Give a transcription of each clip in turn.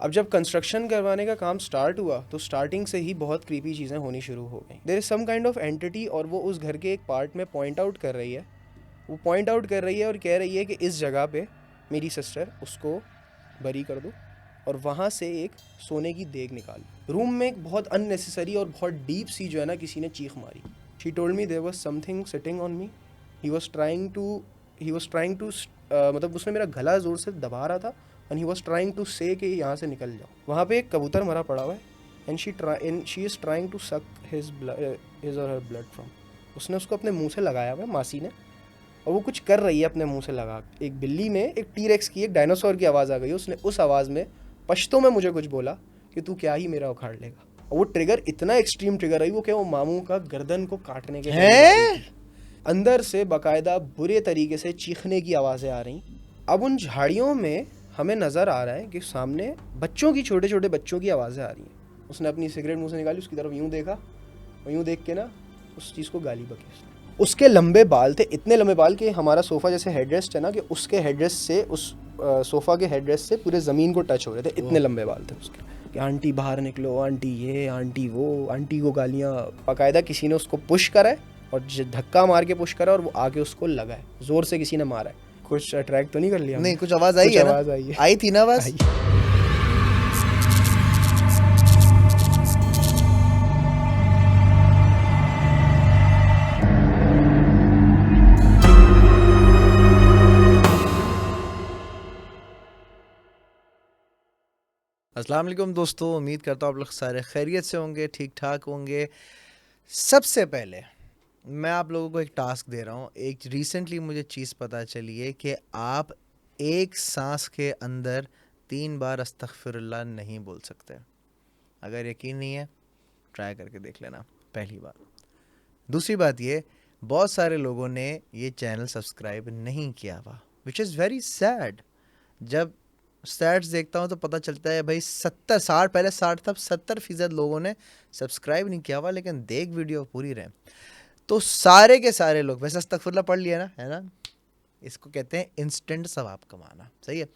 अब जब कंस्ट्रक्शन करवाने का काम स्टार्ट हुआ तो स्टार्टिंग से ही बहुत क्रीपी चीज़ें होनी शुरू हो गई। There is some kind of entity और वो उस घर के एक पार्ट में पॉइंट आउट कर रही है। वो पॉइंट आउट कर रही है और कह रही है कि इस जगह पे मेरी सिस्टर, उसको बरी कर दो और वहाँ से एक सोने की देग निकालो। रूम में एक बहुत अननेसेसरी और बहुत डीप सी जो है ना किसी ने चीख मारी। She told me there was something sitting on me. He was trying to मतलब उसने मेरा गला ज़ोर से दबा रहा था and he was trying to say कि यहाँ से निकल जाओ। वहाँ पे एक कबूतर मरा पड़ा हुआ है and she is trying to suck his और हर ब्लड फ्रॉम। उसने उसको अपने मुंह से लगाया हुआ है मासी ने, और वो कुछ कर रही है अपने मुंह से लगा। एक बिल्ली ने एक टीरेक्स की, एक डायनासोर की आवाज़ आ गई। उसने उस आवाज़ में पश्तो में मुझे कुछ बोला कि तू क्या ही मेरा उखाड़ लेगा। और वो ट्रिगर इतना एक्सट्रीम ट्रिगर आई, वो क्या, वो मामू का गर्दन को काटने के लिए। अंदर से बाकायदा बुरे तरीके से चीखने की आवाज़ें आ रही। अब उन झाड़ियों में हमें नज़र आ रहा है कि सामने बच्चों की, छोटे छोटे बच्चों की आवाज़ें आ रही हैं। उसने अपनी सिगरेट मुंह से निकाली, उसकी तरफ यूँ देखा और यूँ देख के ना उस चीज़ को गाली बकी उसने। उसके लंबे बाल थे, इतने लंबे बाल कि हमारा सोफ़ा जैसे हेडरेस्ट है ना, कि उसके हेडरेस्ट से उस सोफ़ा के हेडरेस्ट से पूरे ज़मीन को टच हो रहे थे, इतने लंबे बाल थे उसके। कि आंटी बाहर निकलो, आंटी ये, आंटी वो, आंटी को गालियाँ। बाकायदा किसी ने उसको पुश करा है और धक्का मार के पुश करा और वो आके उसको लगा है, ज़ोर से किसी ने मारा है। कुछ अट्रैक्ट तो नहीं कर लिया? नहीं, कुछ आवाज़ आई है ना? आवाज़ आई है, आई थी ना बस। अस्सलाम वालेकुम दोस्तों, उम्मीद करता हूँ आप लोग सारे खैरियत से होंगे, ठीक ठाक होंगे। सबसे पहले मैं आप लोगों को एक टास्क दे रहा हूँ। एक रिसेंटली मुझे चीज़ पता चली है कि आप एक सांस के अंदर 3 बार अस्तगफिरुल्लाह नहीं बोल सकते। अगर यकीन नहीं है ट्राई करके देख लेना, पहली बात। दूसरी बात ये, बहुत सारे लोगों ने ये चैनल सब्सक्राइब नहीं किया हुआ, विच इज़ वेरी सैड। जब स्टैट्स देखता हूँ तो पता चलता है भाई 70-60, पहले 60 था, 70% लोगों ने सब्सक्राइब नहीं किया हुआ, लेकिन देख वीडियो पूरी रहे। तो सारे के सारे लोग, वैसे अस्तगफिरुल्लाह पढ़ लिया ना, है ना? इसको कहते हैं इंस्टेंट सवाब कमाना, सही है।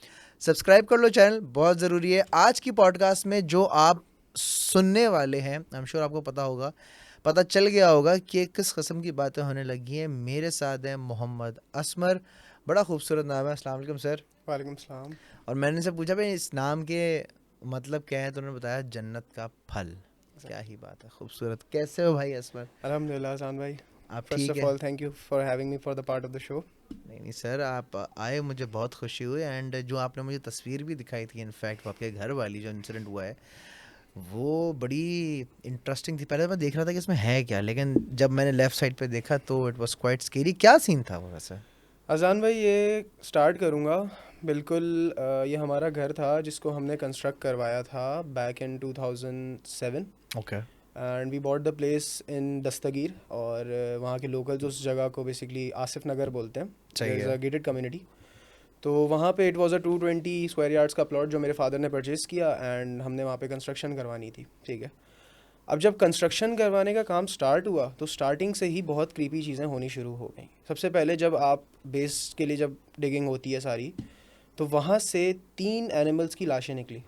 सब्सक्राइब कर लो, चैनल बहुत ज़रूरी है। आज की पॉडकास्ट में जो आप सुनने वाले हैं, आई एम श्योर आपको पता चल गया होगा कि किस किस्म की बातें होने लगी हैं। मेरे साथ हैं मोहम्मद असमर, बड़ा खूबसूरत नाम है। अस्सलाम वालेकुम सर। वालेकुम सलाम। और मैंने से पूछा भाई इस नाम के मतलब क्या है, तो उन्होंने बताया जन्नत का फल। क्या ही बात है, खूबसूरत। कैसे हो भाई असमर? अल्हम्दुलिल्लाह हसन भाई, आप फर्स्ट ठीक ऑफ है? All thank you for having me for the part of the show. नहीं सर, आप आए, मुझे बहुत खुशी हुई। एंड जो आपने मुझे तस्वीर भी दिखाई थी, इनफैक्ट आपके घर वाली जो इंसिडेंट हुआ है, वो बड़ी इंटरेस्टिंग थी। पहले मैं देख रहा था कि इसमें है क्या, लेकिन जब मैंने लेफ़्ट साइड पे देखा तो इट वाज क्वाइट स्केरी। क्या सीन था वो वैसे? अजान भाई, ये स्टार्ट करूँगा बिल्कुल। ये हमारा घर था जिसको हमने कंस्ट्रक्ट करवाया था back in 2007 okay. And we bought the place in Dastgir. और वहाँ के लोकल्स उस जगह को बेसिकली आसिफ नगर बोलते हैं। सही देयर इज़ है। अ गेटेड कम्युनिटी। तो वहाँ पे it was a 220 square yards का प्लॉट जो मेरे फादर ने परचेज़ किया एंड हमने वहाँ पे कंस्ट्रक्शन करवानी थी, ठीक है। अब जब कंस्ट्रक्शन करवाने का काम स्टार्ट हुआ तो स्टार्टिंग से ही बहुत क्रीपी चीज़ें होनी शुरू हो गई। सबसे पहले जब आप बेस के लिए जब डिगिंग होती है सारी, तो वहाँ से 3 एनिमल्स की लाशें निकली,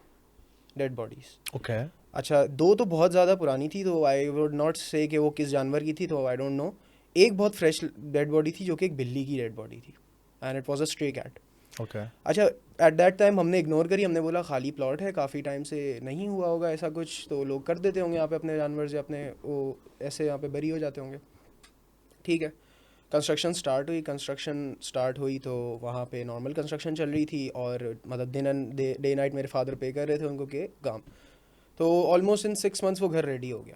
डेड बॉडीज़। ओके। अच्छा, 2 तो बहुत ज़्यादा पुरानी थी, तो आई वुड नॉट से कि वो किस जानवर की थी, तो आई डोंट नो। एक बहुत फ्रेश डेड बॉडी थी जो कि एक बिल्ली की डेड बॉडी थी and it was a stray cat. Okay. अच्छा, एट दैट टाइम हमने इग्नोर करी। हमने बोला खाली प्लॉट है, काफ़ी टाइम से नहीं हुआ होगा ऐसा कुछ, तो लोग कर देते होंगे यहाँ पे अपने जानवर या अपने वो ऐसे यहाँ पे बरी हो जाते होंगे, ठीक है। कंस्ट्रक्शन स्टार्ट हुई तो वहाँ पे नॉर्मल कंस्ट्रक्शन चल रही थी और मतलब डे नाइट मेरे फादर पे कर रहे थे उनको के काम। तो ऑलमोस्ट इन 6 मंथ्स वो घर रेडी हो गया।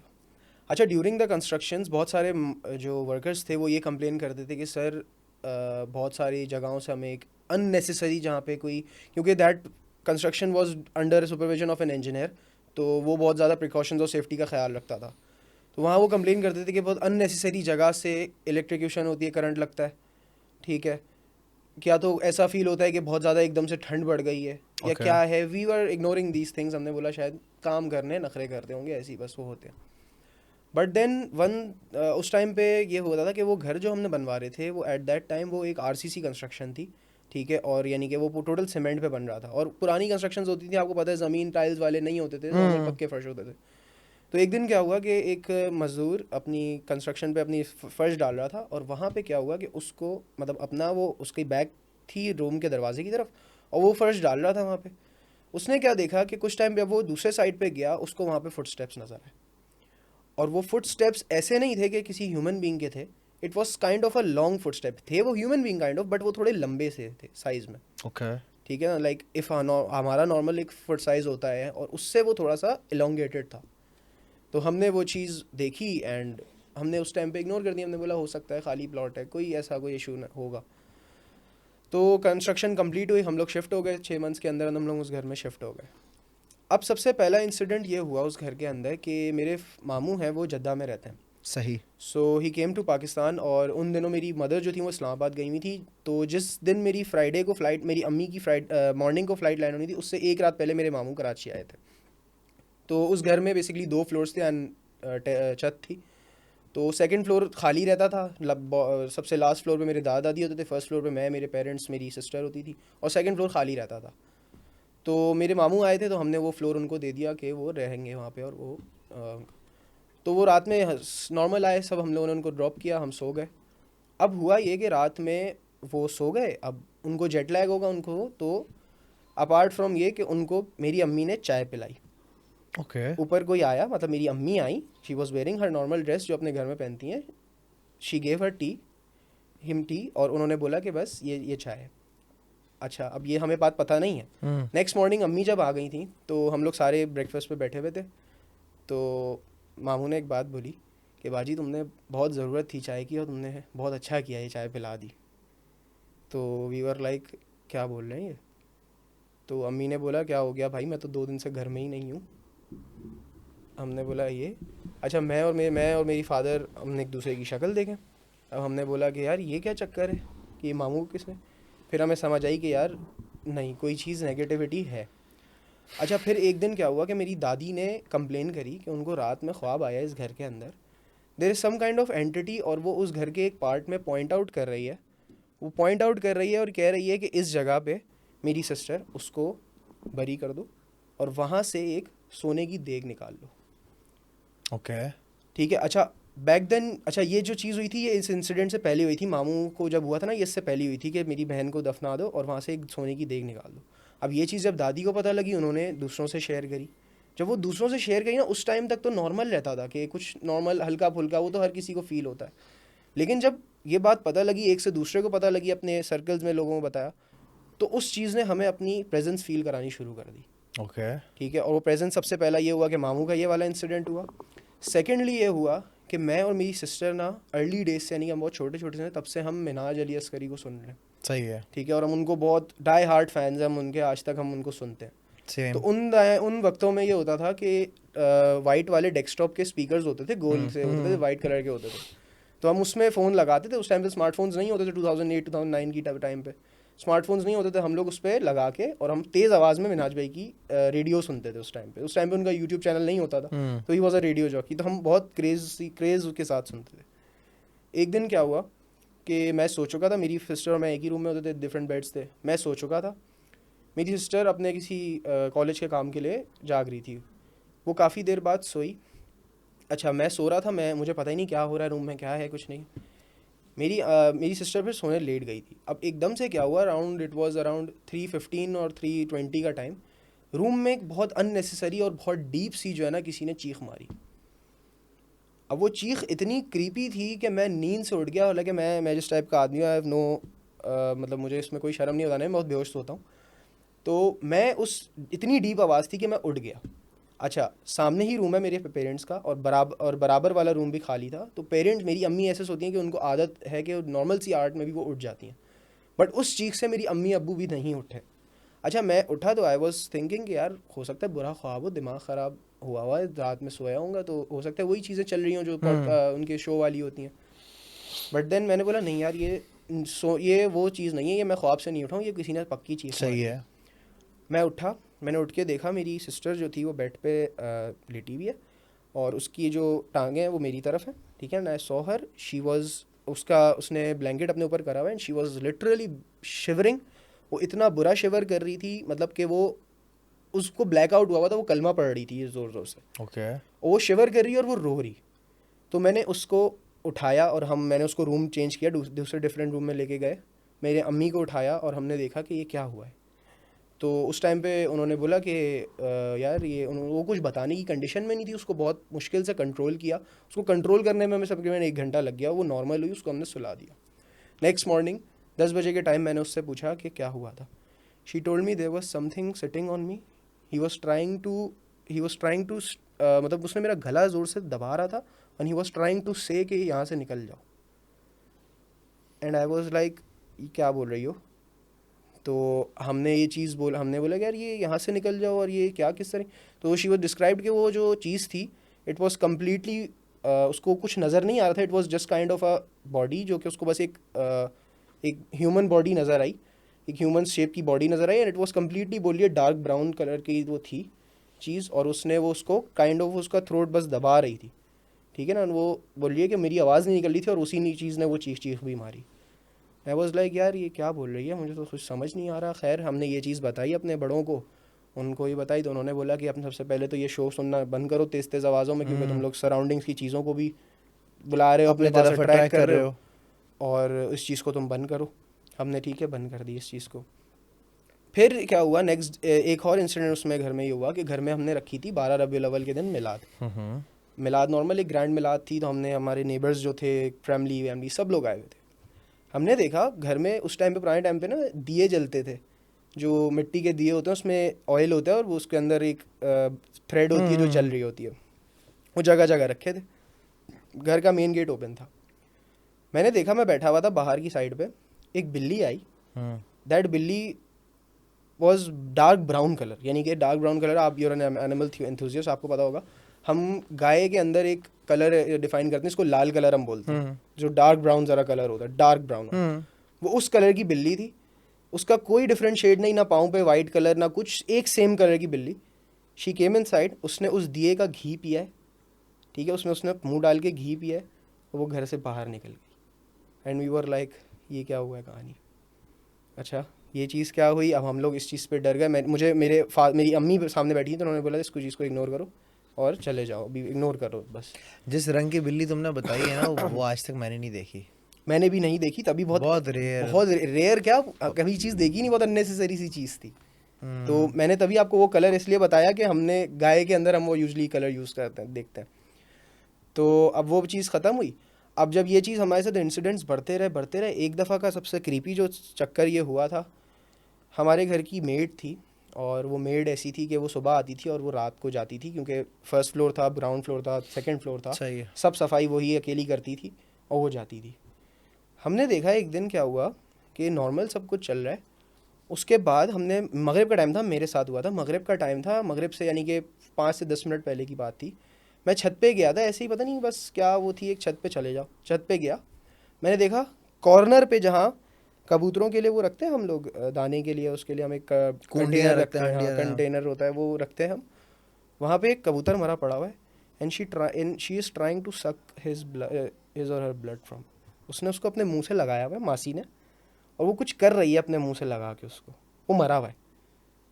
अच्छा, ड्यूरिंग द कंस्ट्रक्शंस बहुत सारे जो वर्कर्स थे वो ये कंप्लेन करते थे कि सर बहुत सारी जगहों से हमें एक अननेसेसरी जहाँ पे कोई, क्योंकि that construction was under supervision of an engineer, तो वो बहुत ज़्यादा प्रिकॉशंस और सेफ्टी का ख्याल रखता था। तो वहाँ वो कंप्लेन करते थे कि बहुत अननेसेसरी जगह से इलेक्ट्रिक्यूशन होती है, करंट लगता है, ठीक है। क्या तो ऐसा फील होता है कि बहुत ज़्यादा एकदम से ठंड बढ़ गई है या ओके। क्या है। We were ignoring these things. हमने बोला शायद काम करने नखरे करते होंगे, ऐसे ही बस वो होते हैं। बट देन उस टाइम पे ये होता था कि वो घर जो हमने बनवा रहे थे वो एट दैट टाइम वो एक आरसीसी कंस्ट्रक्शन थी, ठीक है, और यानी कि वो टोटल सीमेंट पे बन रहा था, और पुरानी कंस्ट्रक्शंस होती थी, आपको पता है ज़मीन टाइल्स वाले नहीं होते थे, नॉर्मल पक्के फर्श होते थे। तो एक दिन क्या हुआ कि एक मज़दूर अपनी कंस्ट्रक्शन पे अपनी फर्श डाल रहा था, और वहाँ पे क्या हुआ कि उसको मतलब अपना वो उसकी बैक थी रूम के दरवाजे की तरफ, और वो फर्श डाल रहा था वहाँ पे। उसने क्या देखा कि कुछ टाइम पे वो दूसरे साइड पे गया, उसको वहाँ पे फुट स्टेप्स नज़र आए, और वो फुट स्टेप्स ऐसे नहीं थे कि किसी ह्यूमन बींग के थे, it was kind of a long foot step, थे वो human being kind of, but वो थोड़े लंबे से थे साइज़ में। ओके। ठीक है ना, लाइक इफ़ हमारा नॉर्मल एक फुट साइज़ होता है, और उससे वो थोड़ा सा इलोंगेटेड था। तो हमने वो चीज़ देखी एंड हमने उस टाइम पे इग्नोर कर दिया, हमने बोला हो सकता है खाली प्लॉट है, कोई ऐसा कोई इशू होगा। तो कंस्ट्रक्शन कंप्लीट हुई, हम लोग शिफ्ट हो गए, 6 मंथ्स के अंदर हम लोग उस घर में शिफ्ट हो गए। अब सबसे पहला इंसिडेंट ये हुआ उस घर के अंदर कि मेरे मामू हैं वो जद्दा में रहते हैं। सही। सो ही केम टू पाकिस्तान, और उन दिनों मेरी मदर जो थी वो इस्लामाबाद गई हुई थी। तो जिस दिन मेरी फ्राइडे को फ़्लाइट, मेरी अम्मी की मॉर्निंग को फ़्लाइट लैंड होनी थी, उससे एक रात पहले मेरे मामू कराची आए थे। तो उस घर में बेसिकली 2 फ्लोर्स थे एंड छत थी। तो सेकंड फ्लोर खाली रहता था, सबसे लास्ट फ्लोर पे मेरे दादा दादी होते थे, फर्स्ट फ्लोर पे मैं, मेरे पेरेंट्स, मेरी सिस्टर होती थी, और सेकंड फ्लोर खाली रहता था। तो मेरे मामू आए थे, तो हमने वो फ्लोर उनको दे दिया कि वो रहेंगे वहाँ पे, और तो वो रात में नॉर्मल आए सब, हम लोगों ने उनको ड्रॉप किया, हम सो गए। अब हुआ ये कि रात में वो सो गए, अब उनको जेट लैग होगा उनको, तो अपार्ट फ्रॉम ये कि उनको मेरी अम्मी ने चाय पिलाई। ओके। ऊपर कोई आया, मतलब मेरी अम्मी आई, she was wearing her normal dress जो अपने घर में पहनती हैं, she gave her him tea, और उन्होंने बोला कि बस ये चाय है। अच्छा, अब ये हमें बात पता नहीं है। नेक्स्ट मॉर्निंग अम्मी जब आ गई थी, तो हम लोग सारे ब्रेकफास्ट पे बैठे हुए थे, तो मामू ने एक बात बोली कि बाजी तुमने बहुत ज़रूरत थी चाय की, और तुमने बहुत अच्छा किया ये चाय पिला दी। तो वी वर लाइक क्या बोल रहे हैं ये। तो अम्मी ने बोला क्या हो गया भाई, मैं तो 2 दिन से घर में ही नहीं हूँ। हमने बोला ये, अच्छा मैं और मेरी फादर हमने एक दूसरे की शक्ल देखें। अब हमने बोला कि यार ये क्या चक्कर है कि मामू किसने। फिर हमें समझ आई कि यार नहीं, कोई चीज़ नेगेटिविटी है। अच्छा, फिर एक दिन क्या हुआ कि मेरी दादी ने कंप्लेन करी कि उनको रात में ख्वाब आया इस घर के अंदर, there is some kind of entity, और वो उस घर के एक पार्ट में पॉइंट आउट कर रही है। वो पॉइंट आउट कर रही है और कह रही है कि इस जगह पे मेरी सिस्टर, उसको बरी कर दो, और वहाँ से एक सोने की देग निकाल लो। ओके। ठीक है। अच्छा, बैक देन, अच्छा ये जो चीज़ हुई थी ये इस इंसिडेंट से पहले हुई थी, मामू को जब हुआ था ना, ये इससे पहले हुई थी कि मेरी बहन को दफना दो और वहाँ से एक सोने की देग निकाल दो। अब ये चीज़ जब दादी को पता लगी, उन्होंने दूसरों से शेयर करी। जब वो दूसरों से शेयर करी ना, उस टाइम तक तो नॉर्मल रहता था कि कुछ नॉर्मल हल्का फुल्का, वो तो हर किसी को फील होता है। लेकिन जब ये बात पता लगी, एक से दूसरे को पता लगी, अपने सर्कल्स में लोगों को बताया, तो उस चीज़ ने हमें अपनी प्रेजेंस फील करानी शुरू कर दी। ओके। ठीक है, और वो प्रेजेंस सबसे पहला ये हुआ कि मामू का ये वाला इंसिडेंट हुआ। सेकेंडली ये हुआ कि मैं और मेरी सिस्टर ना अर्ली डेज से, यानी कि हम बहुत छोटे छोटे से, तब से हम मिनाज अली अस्करी को सुन रहे हैं। सही है। ठीक है, और हम उनको बहुत डाई हार्ट फैंस हैं हम उनके, आज तक हम उनको सुनते हैं। तो सेम। उन वक्तों में ये होता था कि वाइट वाले डेस्कटॉप के स्पीकर्स होते थे, गोल से होते थे, वाइट कलर के होते थे। तो हम उसमें फ़ोन लगाते थे, उस टाइम पे स्मार्टफोन्स नहीं होते थे, 2008 2009 की टाइम पे स्मार्टफोन्स नहीं होते थे, हम लोग उस पर लगा के और हम तेज़ आवाज़ में मिनाज भाई की रेडियो सुनते थे। उस टाइम पे उनका यूट्यूब चैनल नहीं होता था, तो he was a radio jockey, तो हम बहुत क्रेज़ के साथ सुनते थे। एक दिन क्या हुआ कि मैं सो चुका था, मेरी सिस्टर और मैं एक ही रूम में होते थे, डिफरेंट बेड्स थे, मैं सो चुका था। मेरी सिस्टर अपने किसी कॉलेज के काम के लिए जाग रही थी, वो काफ़ी देर बाद सोई। अच्छा, मैं सो रहा था, मुझे पता ही नहीं क्या हो रहा है रूम में, क्या है कुछ नहीं। मेरी सिस्टर फिर सोने लेट गई थी। अब एकदम से क्या हुआ, इट वाज अराउंड 3:15 और 3:20 का टाइम, रूम में एक बहुत अननेसेसरी और बहुत डीप सी जो है ना, किसी ने चीख मारी। अब वो चीख इतनी क्रीपी थी कि मैं नींद से उठ गया। हालांकि मैं जिस टाइप का आदमी हूँ, आई हैव नो मतलब मुझे इसमें कोई शर्म नहीं होता, नहीं, मैं बहुत बेहोश होता हूँ। तो मैं उस इतनी डीप आवाज़ थी कि मैं उठ गया। अच्छा, सामने ही रूम है मेरे पेरेंट्स का, और बराबर वाला रूम भी खाली था। तो पेरेंट्स, मेरी अम्मी ऐसे सोती हैं कि उनको आदत है कि नॉर्मल सी आर्ट में भी वो उठ जाती हैं, बट उस चीख से मेरी अम्मी अब्बू भी नहीं उठे। अच्छा, मैं उठा तो आई वॉज थिंकिंग कि यार हो सकता है बुरा ख्वाब हो, दिमाग ख़राब हुआ है, रात में सोया होऊंगा, तो हो सकता है वही चीज़ें चल रही हों जो उनके शो वाली होती हैं। बट देन मैंने बोला नहीं यार, ये वो चीज़ नहीं है, ये मैं ख्वाब से नहीं उठाऊँ, ये किसी ने पक्की चीज़ सही मारी है। मैं उठा, मैंने उठ के देखा, मेरी सिस्टर जो थी वो बेड पे लेटी हुई है, और उसकी जो टांगें हैं वो मेरी तरफ हैं। ठीक है, I saw her, she was उसने ब्लैंकेट अपने ऊपर करा हुआ है, and she was literally shivering, वो इतना बुरा शिवर कर रही थी, मतलब कि वो उसको ब्लैकआउट हुआ था, वो कलमा पढ़ रही थी ज़ोर ज़ोर से। ओके। वो शिवर कर रही है और वो रो रही। तो मैंने उसको उठाया और मैंने उसको रूम चेंज किया, दूसरे डिफरेंट रूम में लेके गए। मेरे अम्मी को उठाया और हमने देखा कि ये क्या हुआ है। तो उस टाइम पे उन्होंने बोला कि यार ये वो कुछ बताने की कंडीशन में नहीं थी, उसको बहुत मुश्किल से कंट्रोल किया। उसको कंट्रोल करने में हमें सब तकरीबन 1 घंटा लग गया। वो नॉर्मल हुई, उसको हमने सुला दिया। नेक्स्ट मॉर्निंग 10 बजे के टाइम मैंने उससे पूछा कि क्या हुआ था। She told me there was something sitting on me, he was trying to मतलब उसने मेरा गला ज़ोर से दबा रहा था and he was trying to say कि यहाँ से निकल जाओ। एंड आई वाज लाइक ये क्या बोल रही हो। तो हमने बोला कि यार ये यहाँ से निकल जाओ और ये क्या किस तरह। तो शी वाज डिस्क्राइब्ड कि वो जो चीज़ थी इट वाज कम्प्लीटली उसको कुछ नज़र नहीं आ रहा था। It was just kind of a body, जो कि उसको बस एक ह्यूमन बॉडी नज़र आई, एक ह्यूमन शेप की बॉडी नज़र आई। एंड इट वाज कम्प्लीटली बोलिए डार्क ब्राउन कलर की वो थी चीज़। और उसने वो उसको काइंड ऑफ उसका थ्रोट बस दबा रही थी, ठीक है ना। वो बोलिए कि मेरी आवाज़ नहीं निकल रही थी और उसी चीज़ ने वो चीख भी मारी। आई वॉज लाइक यार ये क्या बोल रही है, मुझे तो कुछ समझ नहीं आ रहा। खैर हमने ये चीज़ बताई अपने बड़ों को, उनको ये बताई तो उन्होंने बोला कि अपने सबसे पहले तो ये शो सुनना बंद करो तेज़ तेज़ आवाज़ों में, क्योंकि तुम लोग सराउंडिंग्स की चीज़ों को भी बुला रहे हो, अपने पास तरफ अट्रैक्ट attract कर रहे हो, और इस चीज़ को तुम बंद करो। हमने ठीक है बंद कर दी इस चीज़ को। फिर क्या हुआ नेक्स्ट, एक और इंसिडेंट उसमें घर में ये हुआ कि घर में हमने रखी थी 12 रबीउल अव्वल के दिन मिलाद। मिलाद नॉर्मल एक ग्रैंड मिलाद थी। तो हमने हमारे नेबर्स जो थे, फैमिली सब लोग आए हुए थे। हमने देखा घर में उस टाइम पे, पुराने टाइम पे ना दिए जलते थे, जो मिट्टी के दिए होते हैं, उसमें ऑयल होता है और वो उसके अंदर एक थ्रेड होती है जो चल रही होती है। वो जगह जगह रखे थे, घर का मेन गेट ओपन था। मैंने देखा, मैं बैठा हुआ था बाहर की साइड पे, एक बिल्ली आई। दैट बिल्ली वॉज डार्क ब्राउन कलर, यानी कि डार्क ब्राउन कलर, आप यूर एन एनिमल एंथुसियस्ट, आपको पता होगा। हम गाय के अंदर एक कलर डिफाइन करते हैं, इसको लाल कलर हम बोलते हैं, जो डार्क ब्राउन ज़रा कलर होता है, डार्क ब्राउन। वो उस कलर की बिल्ली थी, उसका कोई डिफरेंट शेड नहीं, ना पाँव पे वाइट कलर ना कुछ, एक सेम कलर की बिल्ली। शी केम इन साइड, उसने उस दिए का घी पिया है, ठीक है, उसने मुंह डाल के घी पिया है, और वो घर से बाहर निकल गई। एंड वी वर लाइक ये क्या हुआ है कहानी, अच्छा ये चीज़ क्या हुई। अब हम लोग इस चीज़ पे डर गए। मेरी अम्मी सामने बैठी थी, तो उन्होंने बोला इसको चीज़ को इग्नोर करो और चले जाओ, अभी इग्नोर करो बस। जिस रंग की बिल्ली तुमने बताई है ना, वो आज तक मैंने नहीं देखी। मैंने भी नहीं देखी, तभी बहुत रेयर क्या, कभी चीज़ देखी नहीं, बहुत अननेसेसरी सी चीज़ थी। तो मैंने तभी आपको वो कलर इसलिए बताया कि हमने गाय के अंदर हम वो यूजली कलर यूज़ करते हैं, देखते हैं। तो अब वो चीज़ ख़त्म हुई। अब जब ये चीज़ हमारे साथ इंसिडेंट्स बढ़ते रहे, एक दफ़ा का सबसे क्रीपी जो चक्कर ये हुआ था, हमारे घर की मेड थी, और वो मेड ऐसी थी कि वो सुबह आती थी और वो रात को जाती थी, क्योंकि फर्स्ट फ्लोर था, ग्राउंड फ्लोर था, सेकंड फ्लोर था, सही है। सब सफाई वही अकेली करती थी और वो जाती थी। हमने देखा एक दिन क्या हुआ कि नॉर्मल सब कुछ चल रहा है, उसके बाद हमने, मगरिब का टाइम था, मेरे साथ हुआ था, मगरिब का टाइम था, मगरिब से यानी कि 5 से 10 मिनट पहले की बात थी। मैं छत पे गया था ऐसे ही, पता नहीं बस क्या वो थी, एक छत पे चले जाओ, छत पे गया, मैंने देखा कॉर्नर पे जहाँ कबूतरों के लिए वो रखते हैं हम लोग दाने के लिए, उसके लिए हम एक कंटेनर रखते हैं, हाँ कंटेनर होता है वो रखते हैं हम, वहाँ पे एक कबूतर मरा पड़ा हुआ है। And she is trying to suck his और हर ब्लड फ्रॉम, उसने उसको अपने मुंह से लगाया हुआ है मासी ने, और वो कुछ कर रही है अपने मुंह से लगा के उसको, वो मरा हुआ है,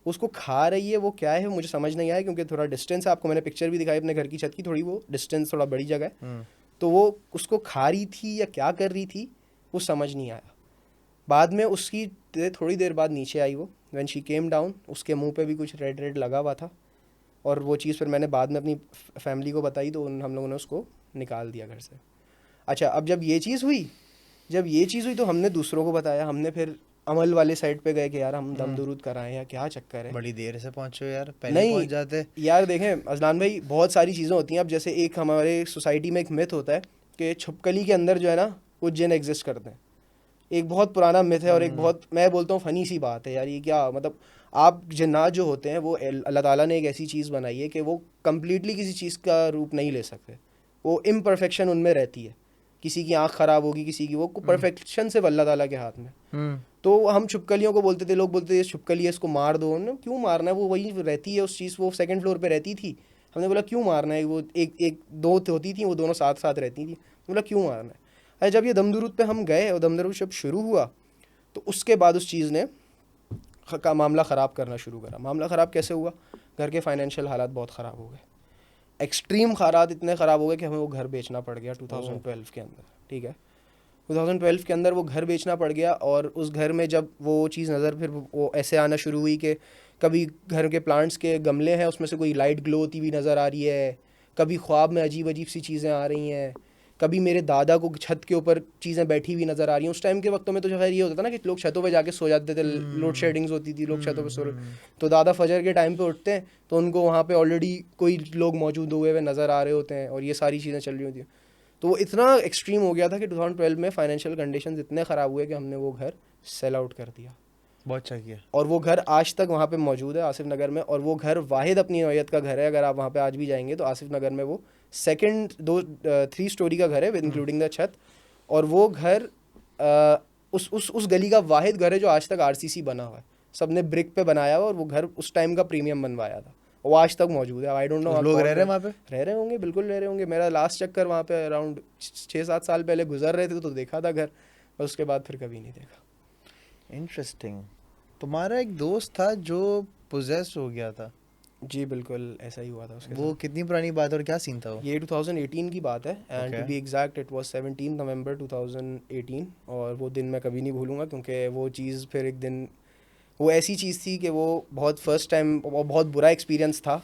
उसको खा रही है। वो क्या है मुझे समझ नहीं आया, क्योंकि थोड़ा डिस्टेंस है, आपको मैंने पिक्चर भी दिखाई अपने घर की छत की, थोड़ी वो डिस्टेंस, थोड़ा बड़ी जगह है, तो वो उसको खा रही थी या क्या कर रही थी वो समझ नहीं आया। बाद में उसकी थोड़ी देर बाद नीचे आई वो, व्हेन शी केम डाउन, उसके मुंह पे भी कुछ रेड रेड लगा हुआ था, और वो चीज़ फिर मैंने बाद में अपनी फैमिली को बताई, तो हम लोगों ने उसको निकाल दिया घर से। अच्छा, अब जब ये चीज़ हुई तो हमने दूसरों को बताया, हमने फिर अमल वाले साइड पे गए कि यार हम दम दुरूद कराएं या क्या चक्कर है। बड़ी देर से पहुंचो यार, पहले नहीं पहुंच जाते यार, देखें अजलान भाई, बहुत सारी चीज़ें होती हैं। अब जैसे एक हमारे सोसाइटी में एक मिथ होता है कि छुपकली के अंदर जो है ना वो जिन एग्जिस्ट करते हैं, एक बहुत पुराना मिथ है, और एक बहुत, मैं बोलता हूँ फ़नी सी बात है यार, ये क्या मतलब, आप जिन्नात जो होते हैं वो अल्लाह ताला ने एक ऐसी चीज़ बनाई है कि वो कम्प्लीटली किसी चीज़ का रूप नहीं ले सकते, वो इम्परफेक्शन उनमें रहती है, किसी की आँख ख़राब होगी, किसी की, वो परफेक्शन सिर्फ अल्लाह ताला के हाथ में। तो हम छुपकलियों को बोलते थे, लोग बोलते थे ये छुपकली है, इसको मार दो ना, क्यों मारना है, वो वही रहती है उस चीज़, वो सेकंड फ्लोर पे रहती थी, हमने बोला क्यों मारना है, वो एक दो होती थी, वो दोनों साथ साथ रहती थी, बोला क्यों मारना है। अरे जब ये दम दुरूद पे हम गए और दम दुरूद जब शुरू हुआ, तो उसके बाद उस चीज़ ने का मामला ख़राब करना शुरू करा। मामला ख़राब कैसे हुआ? घर के फाइनेंशियल हालात बहुत ख़राब हो गए, एक्सट्रीम हालात इतने ख़राब हो गए कि हमें वो घर बेचना पड़ गया 2012 के अंदर। ठीक है, 2012 के अंदर वो घर बेचना पड़ गया। और उस घर में जब वो चीज़ नज़र फिर वो ऐसे आना शुरू हुई कि कभी घर के प्लांट्स के गमले हैं उसमें से कोई लाइट ग्लो होती हुई नज़र आ रही है, कभी ख्वाब में अजीब अजीब सी चीज़ें आ रही हैं, कभी मेरे दादा को छत के ऊपर चीज़ें बैठी हुई नज़र आ रही हैं। उस टाइम के वक्तों में तो जो खैर ये होता था ना कि लोग छतों पे जाके सो जाते थे, लोड शेडिंग्स होती थी, लोग छतों पे सो रहे, तो दादा फजर के टाइम पे उठते हैं तो उनको वहाँ पे ऑलरेडी कोई लोग मौजूद हुए हुए नज़र आ रहे होते हैं और ये सारी चीज़ें चल रही होती हैं। तो वो इतना एक्सट्रीम हो गया था कि 2012 में फाइनेंशियल कंडीशंस इतने ख़राब हुए कि हमने वो घर सेल आउट कर दिया। बहुत अच्छा किया। और वो घर आज तक वहाँ पे मौजूद है आसिफ नगर में, और वो घर वाहिद अपनी नौयत का घर है। अगर आप वहाँ पे आज भी जाएंगे तो आसिफ नगर में वो सेकंड 3 स्टोरी का घर है इंक्लूडिंग द छत। और वो घर उस गली का वाहिद घर है जो आज तक आरसीसी बना हुआ है, सबने ब्रिक पे बनाया हुआ, और वो घर उस टाइम का प्रीमियम बनवाया था, वो आज तक मौजूद है। आई डोंट नो लोग रह रहे हैं वहाँ पे? रह रहे होंगे, बिल्कुल रह रहे होंगे। मेरा लास्ट चक्कर वहाँ पे अराउंड 6-7 साल पहले गुजर रहे थे तो देखा था घर, और उसके बाद फिर कभी नहीं देखा। इंटरेस्टिंग। तुम्हारा एक दोस्त था जो पोजेस हो गया था? जी बिल्कुल ऐसा ही हुआ था उसके वो कितनी पुरानी बात है और क्या सीन था वो? ये 2018 की बात है, and to be exact it was 17 November 2018। और वो दिन मैं कभी नहीं भूलूंगा क्योंकि वो चीज़ फिर एक दिन वो ऐसी चीज़ थी कि वो बहुत फर्स्ट टाइम बहुत बुरा एक्सपीरियंस था।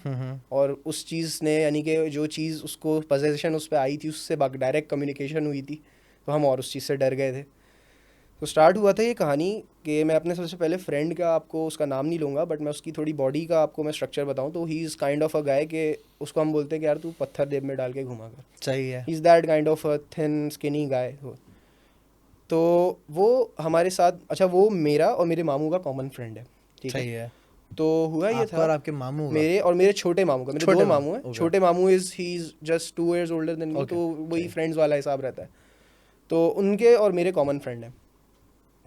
और उस चीज़ ने यानी कि जो चीज़ उसको पोजेशन उस पर आई थी उससे डायरेक्ट कम्युनिकेशन हुई थी, तो हम और उस चीज़ से डर गए थे। तो स्टार्ट हुआ था ये कहानी कि मैं अपने सबसे पहले फ्रेंड का, आपको उसका नाम नहीं लूँगा बट मैं उसकी थोड़ी बॉडी का आपको मैं स्ट्रक्चर बताऊँ तो he is kind of a guy कि उसको हम बोलते हैं कि यार तू पत्थर जेब में डाल के घुमा कर। सही है। He is that kind of a thin skinny guy. तो वो हमारे साथ, अच्छा वो मेरा और मेरे मामू का कॉमन फ्रेंड है। ठीक सही है। तो हुआ ये था, और आपके मामू का? मेरे और मेरे छोटे मामू का, मेरे छोटे दो मामू, मामू हैं। okay. छोटे मामू he is just 2 years older than me, Okay, तो वही सही। फ्रेंड्स वाला हिसाब रहता है। तो उनके और मेरे कॉमन फ्रेंड हैं।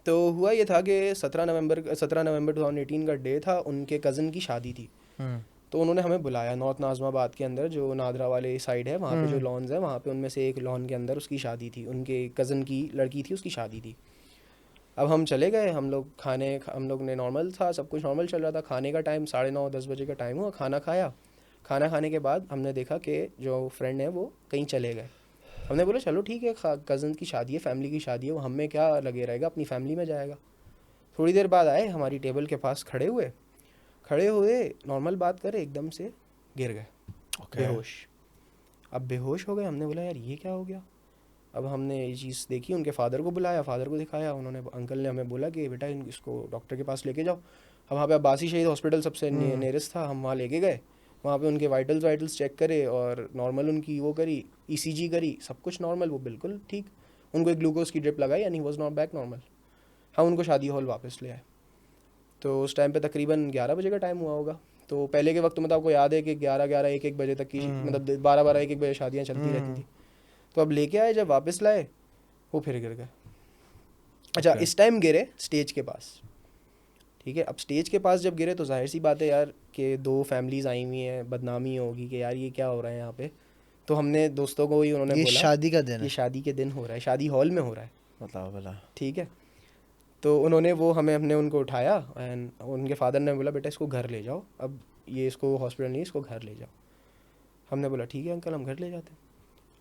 तो हुआ ये था कि 17 नवंबर 2018 का डे था, उनके कज़न की शादी थी। तो उन्होंने हमें बुलाया नॉर्थ नाज़माबाद के अंदर, जो नादरा वाले साइड है वहाँ पे जो लॉन्स हैं वहाँ पे, उनमें से एक लॉन के अंदर उसकी शादी थी, उनके कज़न की लड़की थी, उसकी शादी थी। अब हम चले गए, हम लोग ने नॉर्मल था, सब कुछ नॉर्मल चल रहा था। खाने का टाइम 9:30-10 बजे का टाइम हुआ, खाना खाया। खाना खाने के बाद हमने देखा कि जो फ्रेंड है वो कहीं चले गए। हमने बोला चलो ठीक है, कज़न की शादी है, फैमिली की शादी है, वो हमें क्या लगे रहेगा, अपनी फैमिली में जाएगा। थोड़ी देर बाद आए, हमारी टेबल के पास खड़े हुए नॉर्मल बात करे, एकदम से गिर गए बेहोश। अब बेहोश हो गए, हमने बोला यार ये क्या हो गया। अब हमने ये चीज़ देखी, उनके फादर को बुलाया, फादर को दिखाया, उन्होंने अंकल ने हमें बोला कि बेटा इसको डॉक्टर के पास लेके जाओ। हम वहाँ पे अब्बासी शहीद हॉस्पिटल सबसे नियरेस्ट था, हम वहाँ लेके गए। वहाँ पे उनके वाइटल्स चेक करे और नॉर्मल उनकी वो करी, ईसीजी करी, सब कुछ नॉर्मल, वो बिल्कुल ठीक। उनको एक ग्लूकोज की ड्रिप लगाई and he was not back normal. हम उनको शादी हॉल वापस ले आए। तो उस टाइम पे तकरीबन 11 बजे का टाइम हुआ होगा। तो पहले के वक्त में तो आपको याद है कि 11-1 बजे तक की, मतलब 12-1 बजे शादियाँ चलती रहती थी। तो अब लेके आए, जब वापस लाए वो फिर गिर गए। अच्छा इस टाइम गिरे स्टेज के पास। ठीक है, अब स्टेज के पास जब गिरे तो जाहिर सी बात है यार कि 2 फैमिलीज़ आई हुई हैं, बदनामी होगी कि यार ये क्या हो रहा है यहाँ पे। तो हमने दोस्तों को ही उन्होंने बोला, शादी का दिन है, ये शादी के दिन हो रहा है, शादी हॉल में हो रहा है, बताओ भला। ठीक है। तो उन्होंने हमने उनको उठाया एंड उनके फादर ने बोला बेटा इसको घर ले जाओ, अब ये इसको हॉस्पिटल नहीं, इसको घर ले जाओ। हमने बोला ठीक है अंकल, हम घर ले जाते हैं।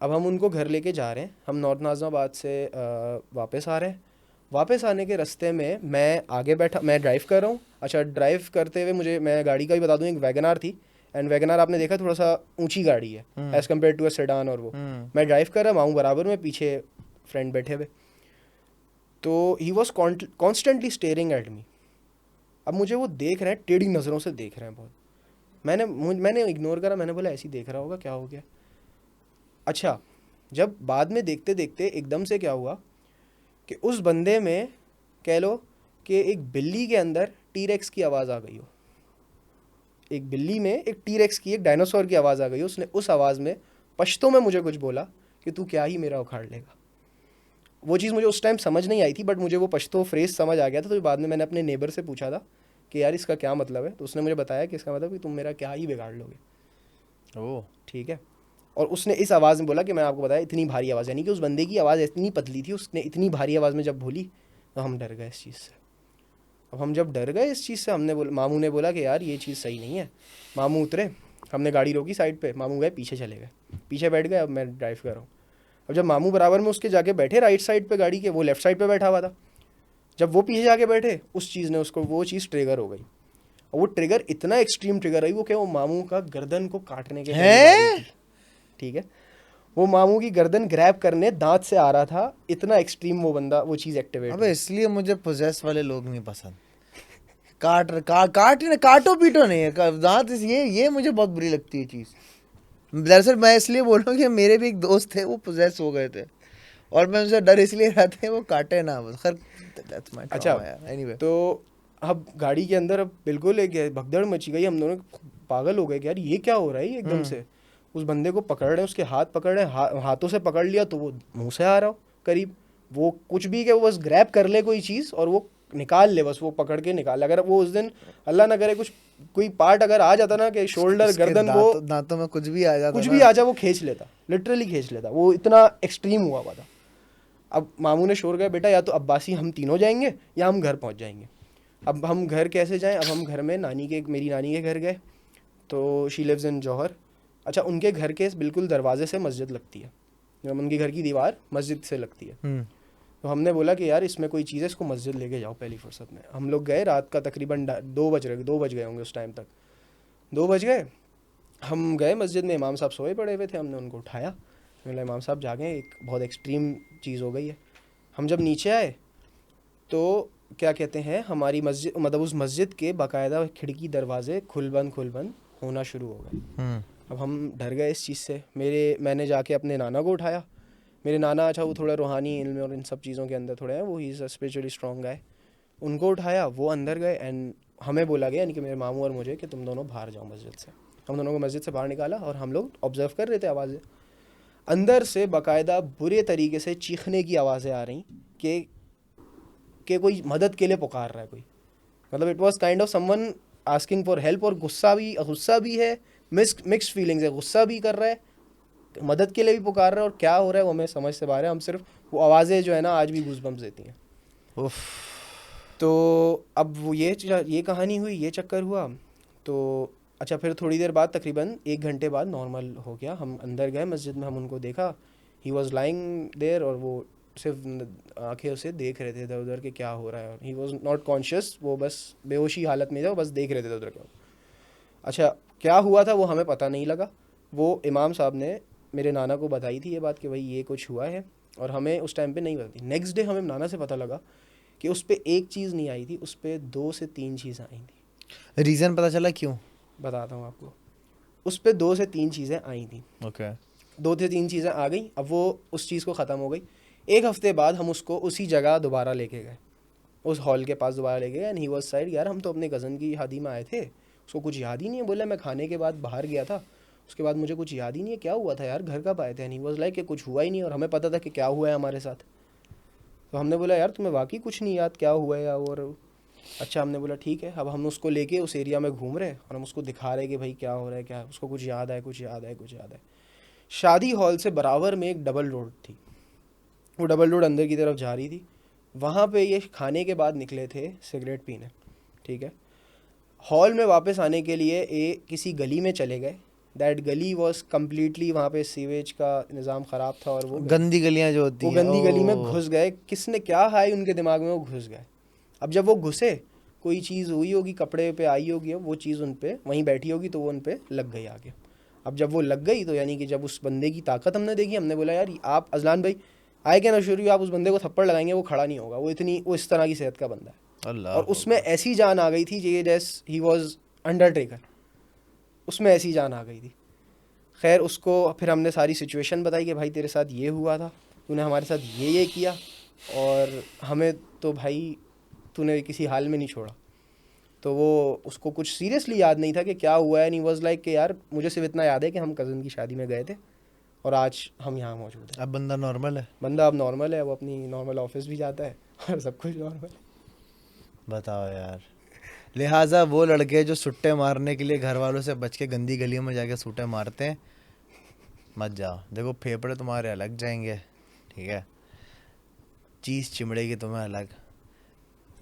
अब हम उनको घर लेके जा रहे हैं, हम नॉर्थ नाज़माबाद से वापस आ रहे हैं। वापस आने के रास्ते में मैं आगे बैठा, मैं ड्राइव कर रहा हूँ। अच्छा ड्राइव करते हुए मैं गाड़ी का भी बता दूँ, एक वैगनार थी, एंड वैगनार आपने देखा थोड़ा सा ऊंची गाड़ी है as compared to a sedan. और वो मैं ड्राइव कर रहा हूँ बराबर में, पीछे फ्रेंड बैठे हुए। तो he was constantly staring at me. अब मुझे वो देख रहे हैं, टेढ़ी नज़रों से देख रहे हैं बहुत। मैंने इग्नोर करा, मैंने बोला ऐसे ही देख रहा होगा, क्या हो गया। अच्छा जब बाद में देखते देखते एकदम से क्या हुआ कि उस बंदे में कह लो कि एक बिल्ली के अंदर टीरेक्स की आवाज़ आ गई हो। एक बिल्ली में एक टीरेक्स की, एक डायनासोर की आवाज़ आ गई हो। उसने उस आवाज़ में पश्तो में मुझे कुछ बोला कि तू क्या ही मेरा उखाड़ लेगा। वो चीज़ मुझे उस टाइम समझ नहीं आई थी, बट मुझे वो पश्तो फ्रेज समझ आ गया था। तो बाद में मैंने अपने नेबर से पूछा था कि यार इसका क्या मतलब है, तो उसने मुझे बताया कि इसका मतलब कि तुम मेरा क्या ही बिगाड़ लोगे। ओह ठीक है। और उसने इस आवाज़ में बोला कि मैं आपको बताया, इतनी भारी आवाज़, यानी कि उस बंदे की आवाज़ इतनी पतली थी, उसने इतनी भारी आवाज़ में जब बोली तो हम डर गए इस चीज़ से। अब हम जब डर गए इस चीज़ से, हमने बोला, मामू ने बोला कि यार ये चीज़ सही नहीं है। मामू उतरे, हमने गाड़ी रोकी साइड पे, मामू गए पीछे चले गए, पीछे बैठ गए। अब मैं ड्राइव कर रहा हूँ। अब जब मामू बराबर में उसके जाके बैठे राइट साइड पे गाड़ी के, वो लेफ्ट साइड पे बैठा हुआ था, जब वो पीछे जाके बैठे उस चीज़ ने उसको, वो चीज़ ट्रिगर हो गई। और वो ट्रिगर इतना एक्सट्रीम ट्रिगर आई, वो क्या, वो मामू का गर्दन को काटने के करीब आ रही थी। ठीक है, वो मामू की गर्दन ग्रैब करने दांत से आ रहा था, इतना एक्सट्रीम वो बंदा, वो चीज़ एक्टिवेट अबे इसलिए मुझे पोजेस वाले लोग नहीं पसंद। काटो पीटो नहीं है दांत, ये मुझे बहुत बुरी लगती है चीज़। दरअसल मैं इसलिए बोल रहा हूँ कि मेरे भी एक दोस्त थे, वो पोजेस हो गए थे और मैं उनसे डर इसलिए रहा था वो काटे ना बस। खैर दैट्स माय अच्छा ट्रॉमा यार। एनीवे, तो अब गाड़ी के अंदर अब बिल्कुल एक भगदड़ मची गई, हम दोनों पागल हो गए कि यार ये क्या हो रहा है, ये एकदम से उस बंदे को पकड़ रहे हैं, उसके हाथ पकड़ रहे हैं, हाथों से पकड़ लिया तो वो मुंह से आ रहा हो करीब, वो कुछ भी, कि वो बस ग्रैब कर ले कोई चीज़ और वो निकाल ले, बस वो पकड़ के निकाल। अगर वो उस दिन अल्लाह ना करे कुछ कोई पार्ट अगर आ जाता ना, कि शोल्डर, गर्दन, वो दांतों में कुछ भी आ जाता कुछ ना, भी आ जाए, वो खींच लेता, लिटरली खींच लेता, वो इतना एक्सट्रीम हुआ हुआ था। अब मामू ने शोर किया, बेटा या तो अब्बासी हम तीनों जाएंगे या हम घर पहुंच जाएंगे। अब हम घर कैसे जाएं? अब हम घर में मेरी नानी के घर गए, तो शी लिव्स इन जौहर। अच्छा, उनके घर के बिल्कुल दरवाजे से मस्जिद लगती है, उनके घर की दीवार मस्जिद से लगती है। तो हमने बोला कि यार इसमें कोई चीज़ है, इसको मस्जिद लेके जाओ पहली फुर्सत में। हम लोग गए, रात का तकरीबन 2 बज गए होंगे उस टाइम तक, 2 बज गए। हम गए मस्जिद में, इमाम साहब सोए पड़े हुए थे, हमने उनको उठाया, बोला इमाम साहब जागें, एक बहुत एक्सट्रीम चीज़ हो गई है। हम जब नीचे आए तो क्या कहते हैं, हमारी मस्जिद, मतलब उस मस्जिद के बाकायदा खिड़की दरवाजे खुल बंद होना शुरू हो गए। अब हम डर गए इस चीज़ से। मैंने जाके अपने नाना को उठाया। मेरे नाना, अच्छा वो थोड़ा रूहानी इल्म और इन सब चीज़ों के अंदर थोड़े हैं, वो he is a spiritually strong guy. उनको उठाया, वो अंदर गए एंड हमें बोला गया, यानी कि मेरे मामू और मुझे, कि तुम दोनों बाहर जाओ मस्जिद से। हम दोनों को मस्जिद से बाहर निकाला और हम लोग ऑब्ज़र्व कर रहे थे आवाज़ें। अंदर से बाकायदा बुरे तरीके से चीखने की आवाज़ें आ रही कि कोई मदद के लिए पुकार रहा है कोई, मतलब it was kind of someone asking for help. और गुस्सा भी है, मिक्स्ड फीलिंग्स है, गुस्सा भी कर रहा है, मदद के लिए भी पुकार रहा है, और क्या हो रहा है वो हमें समझ से बाहर है। हम सिर्फ वो आवाज़ें जो है ना आज भी गूज़बम्प्स देती हैं। उफ। तो अब वो ये कहानी हुई, ये चक्कर हुआ। तो अच्छा, फिर थोड़ी देर बाद, तकरीबन 1 घंटे बाद नॉर्मल हो गया। हम अंदर गए मस्जिद में, हम उनको देखा, ही वॉज लाइंग देयर, और वो सिर्फ आंखें उसे देख रहे थे इधर उधर कि क्या हो रहा है, और ही वॉज नॉट कॉन्शियस, वो बस बेहोशी हालत में था, वो बस देख रहे थे उधर क्या। अच्छा, क्या हुआ था वो हमें पता नहीं लगा। वो इमाम साहब ने मेरे नाना को बताई थी ये बात कि भाई ये कुछ हुआ है, और हमें उस टाइम पे नहीं पता थी। नेक्स्ट डे हमें नाना से पता लगा कि उस पर एक चीज़ नहीं आई थी, उस पर 2 से 3 चीज़ें आई थी। रीज़न पता चला क्यों? बताता हूँ आपको। उस पर 2 से 3 चीज़ें आई थी। ओके। 2 से 3 चीज़ें आ गई। अब वो उस चीज़ को ख़त्म हो गई। 1 हफ्ते बाद हम उसको उसी जगह दोबारा लेके गए, उस हॉल के पास दोबारा लेके गए, एंड ही वाज साइड, यार हम तो अपने कज़न की शादी में आए थे, उसको कुछ याद ही नहीं है। बोला मैं खाने के बाद बाहर गया था, उसके बाद मुझे कुछ याद ही नहीं है, क्या हुआ था यार, घर कब आए थे? एंड ही वाज लाइक कि कुछ हुआ ही नहीं, और हमें पता था कि क्या हुआ है हमारे साथ। तो हमने बोला यार तुम्हें वाकई कुछ नहीं याद क्या हुआ है? और अच्छा, हमने बोला ठीक है। अब हम उसको लेके उस एरिया में घूम रहे और हम उसको दिखा रहे कि भाई क्या हो रहा है, क्या उसको कुछ याद है, कुछ याद है, कुछ याद है। शादी हॉल से बराबर में एक डबल रोड थी, वो डबल रोड अंदर की तरफ जा रही थी। वहाँ पे ये खाने के बाद निकले थे सिगरेट पीने, ठीक है। हॉल में वापस आने के लिए किसी गली में चले गए। दैट गली वॉज कम्प्लीटली, वहाँ पे सीवेज का निज़ाम ख़राब था, और वो गंदी गलियां जो होती वो हैं, गंदी गली में ओह। घुस गए। किसने क्या हाई उनके दिमाग में, वो घुस गए। अब जब वो घुसे, कोई चीज़ हुई होगी, कपड़े पे आई होगी, वो चीज़ उन पे वहीं बैठी होगी, तो वो उन पे लग गई आगे। अब जब वो लग गई, तो यानी कि जब उस बंदे की ताकत हमने देखी, हमने बोला यार आप अजलान भाई, आई कैन अश्योर यू, आप उस बंदे को थप्पड़ लगाएंगे वो खड़ा नहीं होगा, वो इस तरह की सेहत का बंदा है। अल्लाह। और उसमें ऐसी जान आ गई थी ये जैस ही वॉज अंडरटेकर, उसमें ऐसी जान आ गई थी। खैर उसको फिर हमने सारी सिचुएशन बताई कि भाई तेरे साथ ये हुआ था, तूने हमारे साथ ये किया, और हमें तो भाई तूने किसी हाल में नहीं छोड़ा। तो वो उसको कुछ सीरियसली याद नहीं था कि क्या हुआ है। नहीं वॉज लाइक कि यार मुझे सिर्फ इतना याद है कि हम कज़न की शादी में गए थे और आज हम यहाँ मौजूद हैं। अब बंदा नॉर्मल है? बंदा अब नॉर्मल है, वो अपनी नॉर्मल ऑफिस भी जाता है और सब कुछ नॉर्मल है। बताओ यार। लिहाजा वो लड़के जो सुट्टे मारने के लिए घर वालों से बच के गंदी गलियों में जाके सुट्टे मारते हैं, मत जाओ। देखो फेफड़े तुम्हारे अलग जाएंगे, ठीक है, चीज़ चिमड़ेगी तुम्हें अलग।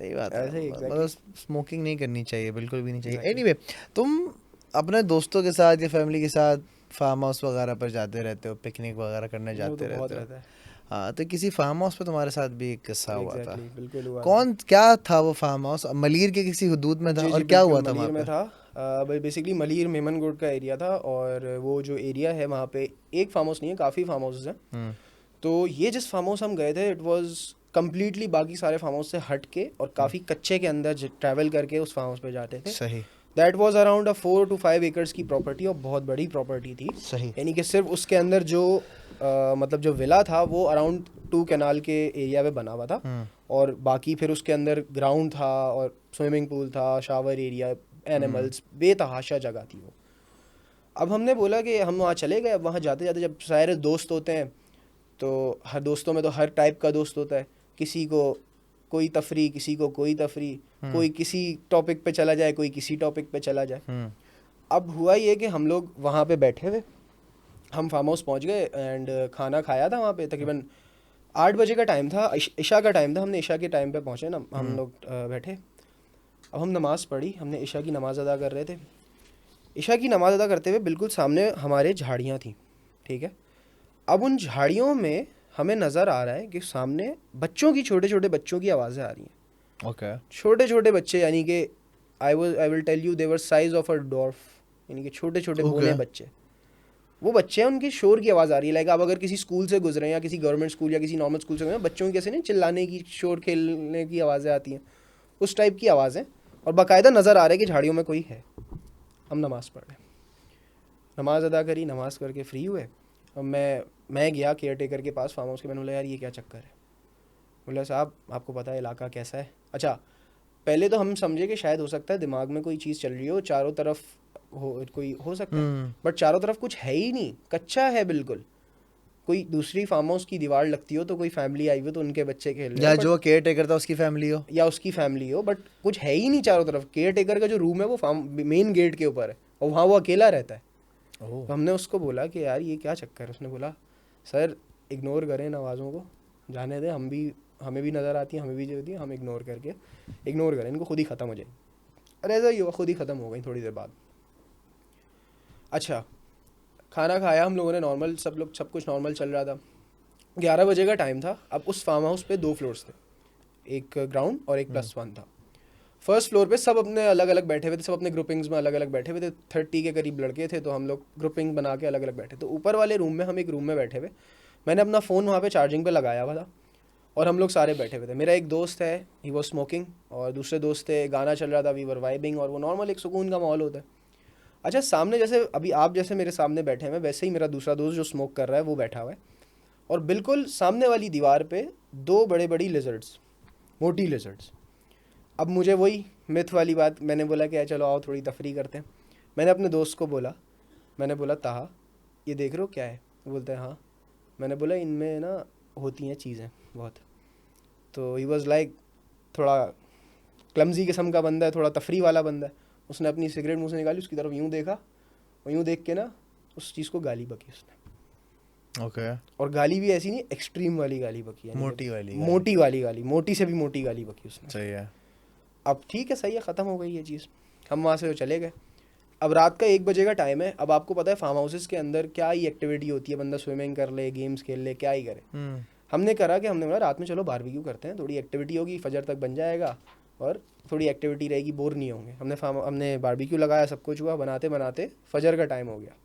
सही बात है, ऐसे ही मतलब स्मोकिंग नहीं करनी चाहिए, बिल्कुल भी नहीं चाहिए। एनीवे, तुम अपने दोस्तों के साथ या फैमिली के साथ फार्म हाउस वगैरह पर जाते रहते हो, पिकनिक वगैरह करने वो जाते तो बहुत रहते हो। रहता है। हाँ, तो किसी फार्म हाउस पे तुम्हारे साथ भी एक किस्सा हुआ था। एग्जैक्टली, बिल्कुल हुआ था। कौन, क्या था वो फार्म हाउस? मलीर के किसी हुदूद में था? जी और जी क्या बिल्कुल, हुआ था वहाँ मलीर में पे? था। बेसिकली मलीर मेमनगोड का एरिया था, और वो जो एरिया है वहाँ पे एक फार्म हाउस नहीं है, काफ़ी फार्म हाउसेस हैं। हम्म। तो ये जिस फार्म हाउस हम गए थे, इट वाज कम्प्लीटली बाकी सारे फार्म हाउस से हट के और काफ़ी कच्चे के अंदर ट्रैवल करके उस फार्म हाउस पे जाते थे। सही that was around 4 to 5 acres की प्रॉपर्टी, और बहुत बड़ी प्रॉपर्टी थी। सही। यानी कि सिर्फ उसके अंदर जो मतलब जो विला था वो अराउंड 2 कैनाल के एरिया में बना हुआ था, और बाकी फिर उसके अंदर ग्राउंड था और स्विमिंग पूल था, शावर एरिया, एनिमल्स, बेतहाशा जगह थी वो। अब हमने बोला कि हम वहाँ चले गए। अब वहाँ जाते जाते जब सारे दोस्त होते हैं, तो हर दोस्तों में तो हर टाइप का दोस्त होता है। किसी को कोई तफरी, किसी को कोई तफरी, कोई किसी टॉपिक पे चला जाए, कोई किसी टॉपिक पे चला जाए। अब हुआ ये कि हम लोग वहाँ पे बैठे हुए, हम फार्म हाउस पहुँच गए एंड खाना खाया था वहाँ पे। तकरीबन 8 बजे का टाइम था, इशा का टाइम था। हमने इशा के टाइम पे पहुँचे ना हम लोग, बैठे। अब हम नमाज़ पढ़ी, हमने इशा की नमाज़ अदा कर रहे थे। इशा की नमाज़ अदा करते हुए बिल्कुल सामने हमारे झाड़ियाँ थी, ठीक है। अब उन झाड़ियों में हमें नज़र आ रहा है कि सामने बच्चों की, छोटे छोटे बच्चों की आवाज़ें आ रही हैं। ओके। छोटे छोटे बच्चे, यानी कि I will tell you, they were size of a dwarf, यानी कि छोटे छोटे बोने बच्चे। वो बच्चे हैं, उनकी शोर की आवाज़ आ रही है। लाइक आप अगर किसी स्कूल से गुजरे हैं, या किसी गवर्नमेंट स्कूल या किसी नॉर्मल स्कूल से गुजरे हैं, बच्चों की कैसे नहीं चिल्लाने की, शोर खेलने की आवाज़ें आती हैं, उस टाइप की आवाज़ें। और बाकायदा नज़र आ रहा है कि झाड़ियों में कोई है। हम नमाज़ पढ़ रहे, नमाज़ अदा करी, नमाज़ करके फ्री हुए। अब मैं गया केयर टेकर के पास फार्म हाउस के। मैंने बोला यार ये क्या चक्कर है? बोला साहब आपको पता है इलाका कैसा है? अच्छा, पहले तो हम समझे कि शायद हो सकता है दिमाग में कोई चीज़ चल रही हो, चारों तरफ कोई हो सकता है, बट चारों तरफ कुछ है ही नहीं, कच्चा है बिल्कुल। कोई दूसरी फार्म हाउस की दीवार लगती हो तो कोई फैमिली आई हो तो उनके बच्चे खेल रहे या हो, जो केयर टेकर था उसकी फैमिली हो, या उसकी फैमिली हो, बट कुछ है ही नहीं चारों तरफ। केयर टेकर का जो रूम है वो फार्म मेन गेट के ऊपर है, और वहाँ वो अकेला रहता है। तो हमने उसको बोला कि यार ये क्या चक्कर है? उसने बोला सर इग्नोर करें इन आवाज़ों को, जाने दें, हमें भी नज़र आती है, हमें भी जो होती है, हम इग्नोर करें, इनको खुद ही ख़त्म हो जाए। अरे ऐसा ही हुआ, खुद ही ख़त्म हो गई थोड़ी देर बाद। अच्छा, खाना खाया हम लोगों ने, नॉर्मल सब कुछ नॉर्मल चल रहा था। 11 बजे का टाइम था। अब उस फार्म हाउस पे 2 फ्लोर्स थे, एक ग्राउंड और एक +1 था। फर्स्ट फ्लोर पे सब अपने अलग अलग बैठे हुए थे, सब अपने ग्रुपिंग्स में अलग अलग बैठे हुए थे। 30 के करीब लड़के थे, तो हम लोग ग्रुपिंग बना के अलग अलग बैठे। तो ऊपर वाले रूम में, हम एक रूम में बैठे हुए, मैंने अपना फ़ोन वहाँ पे चार्जिंग पे लगाया हुआ था, और हम लोग सारे बैठे हुए थे। मेरा एक दोस्त है, ही वॉज स्मोकिंग, और दूसरे दोस्त थे, गाना चल रहा था, वी वर वाइबिंग, और वो नॉर्मल एक सुकून का माहौल होता है। अच्छा, सामने जैसे अभी आप जैसे मेरे सामने बैठे हैं, वैसे ही मेरा दूसरा दोस्त जो स्मोक कर रहा है वो बैठा हुआ है, और बिल्कुल सामने वाली दीवार पे 2 बड़े बड़ी लिजर्ड्स, मोटी लिजर्ड्स। अब मुझे वही मिथ वाली बात, मैंने बोला कि चलो आओ थोड़ी तफरी करते हैं। मैंने अपने दोस्त को बोला, मैंने बोला ताहा ये देख रहे हो क्या है? वो बोलता है हाँ। मैंने बोला इनमें ना होती हैं चीज़ें बहुत। तो ही वॉज लाइक, थोड़ा क्लमजी किस्म का बंदा है, थोड़ा तफरी वाला बंदा है। उसने अपनी सिगरेट मुँह से निकाली, उसकी तरफ यूँ देखा, और यूँ देख के ना उस चीज़ को गाली बकी उसने। ओके। और गाली भी ऐसी नहीं, एक्सट्रीम वाली गाली बकी है, मोटी वाली गाली, मोटी से भी मोटी गाली बकी उसने। सही है। अब ठीक है, सही है, ख़त्म हो गई ये चीज़। हम वहाँ से चले गए। अब रात का 1 बजे का टाइम है। अब आपको पता है फार्म हाउसेस के अंदर क्या ही एक्टिविटी होती है, बंदा स्विमिंग कर ले, गेम्स खेल ले, क्या ही करे। हमने करा कि हमने बोला रात में चलो बारबेक्यू करते हैं, थोड़ी एक्टिविटी होगी, फजर तक बन जाएगा, और थोड़ी एक्टिविटी रहेगी, बोर नहीं होंगे। हमने बारबेक्यू लगाया, सब कुछ हुआ, बनाते बनाते फजर का टाइम हो गया।